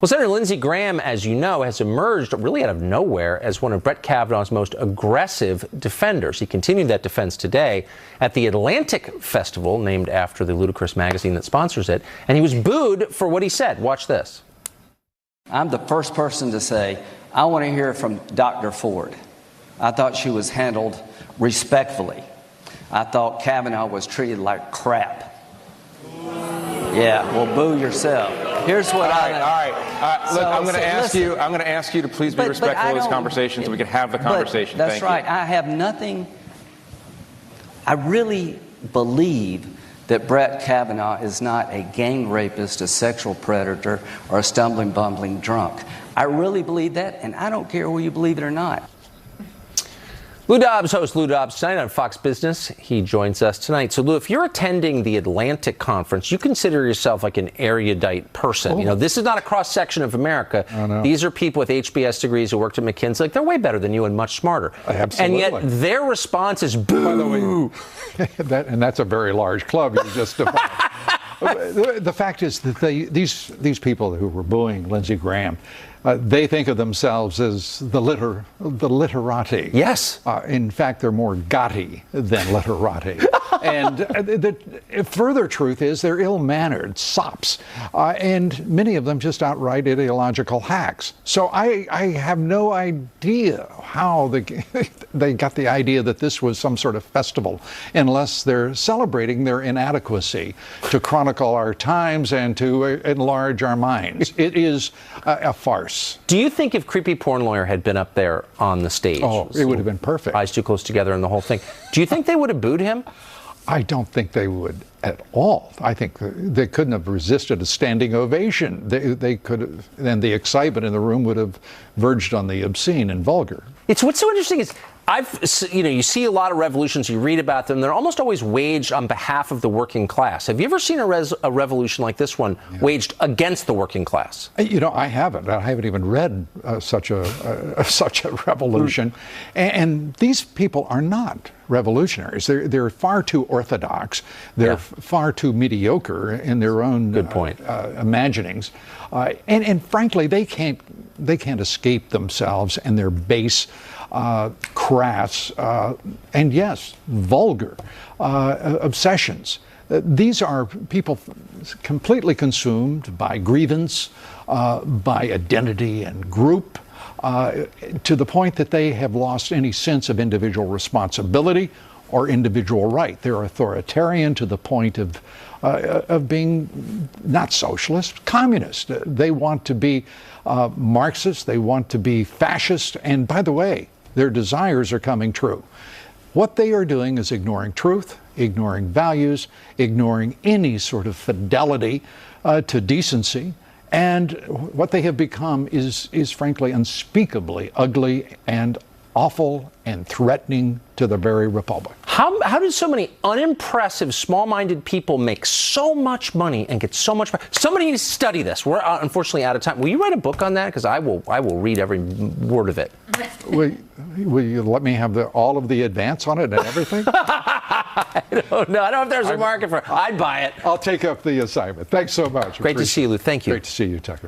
Well, Senator Lindsey Graham, as you know, has emerged really out of nowhere as one of Brett Kavanaugh's most aggressive defenders. He continued that defense today at the Atlantic Festival, named after the ludicrous magazine that sponsors it, and he was booed for what he said. Watch this. I'm the first person to say, I want to hear from Dr. Ford. I thought she was handled respectfully. I thought Kavanaugh was treated like crap. Yeah, well, boo yourself. Here's what All right. Look, I'm going to ask you to please be respectful of this conversation so we can have the conversation. That's right. I have nothing. I really believe that Brett Kavanaugh is not a gang rapist, a sexual predator, or a stumbling, bumbling drunk. I really believe that, and I don't care whether you believe it or not. Lou Dobbs hosts Lou Dobbs tonight on Fox Business. He joins us tonight. So, Lou, if you're attending the Atlantic Conference, you consider yourself like an erudite person. Oh. You know, this is not a cross-section of America. Oh, no. These are people with HBS degrees who worked at McKinsey. Like, they're way better than you and much smarter. Absolutely. And yet their response is boo. By the way, and that's a very large club you just defined. The fact is that these people who were booing Lindsey Graham, they think of themselves as the literati. Yes. In fact, they're more gaudy than literati. And the further truth is they're ill-mannered sops, and many of them just outright ideological hacks. So I have no idea how they got the idea that this was some sort of festival, unless they're celebrating their inadequacy to chronicle our times and to enlarge our minds. It is a farce. Do you think if Creepy Porn Lawyer had been up there on the stage, it would have been perfect. Eyes too close together and the whole thing, do you think they would have booed him? I don't think they would at all. I think they couldn't have resisted a standing ovation. They could have, and the excitement in the room would have verged on the obscene and vulgar. It's what's so interesting is you see a lot of revolutions, you read about them, they're almost always waged on behalf of the working class. Have you ever seen a revolution like this one waged against the working class? You know, I haven't. I haven't even read such a revolution. And these people are not revolutionaries. They're far too orthodox. They're far too mediocre in their own imaginings. And frankly, they can't escape themselves and their base, crass, and yes, vulgar obsessions. These are people completely consumed by grievance, by identity and group, to the point that they have lost any sense of individual responsibility or individual right. They're authoritarian to the point of being not socialist, communist. They want to be Marxist. They want to be fascist. And by the way, their desires are coming true. What they are doing is ignoring truth, ignoring values, ignoring any sort of fidelity to decency. And what they have become is frankly unspeakably ugly and awful and threatening to the very republic. How did so many unimpressive, small-minded people make so much money and get so much? Somebody needs to study this. We're unfortunately out of time. Will you write a book on that? Because I will read every word of it. Will you let me have all of the advance on it and everything? I don't know. I don't know if there's a market for it. I'd buy it. I'll take up the assignment. Thanks so much. Great to see you, Lou. Thank you. Great to see you, Tucker.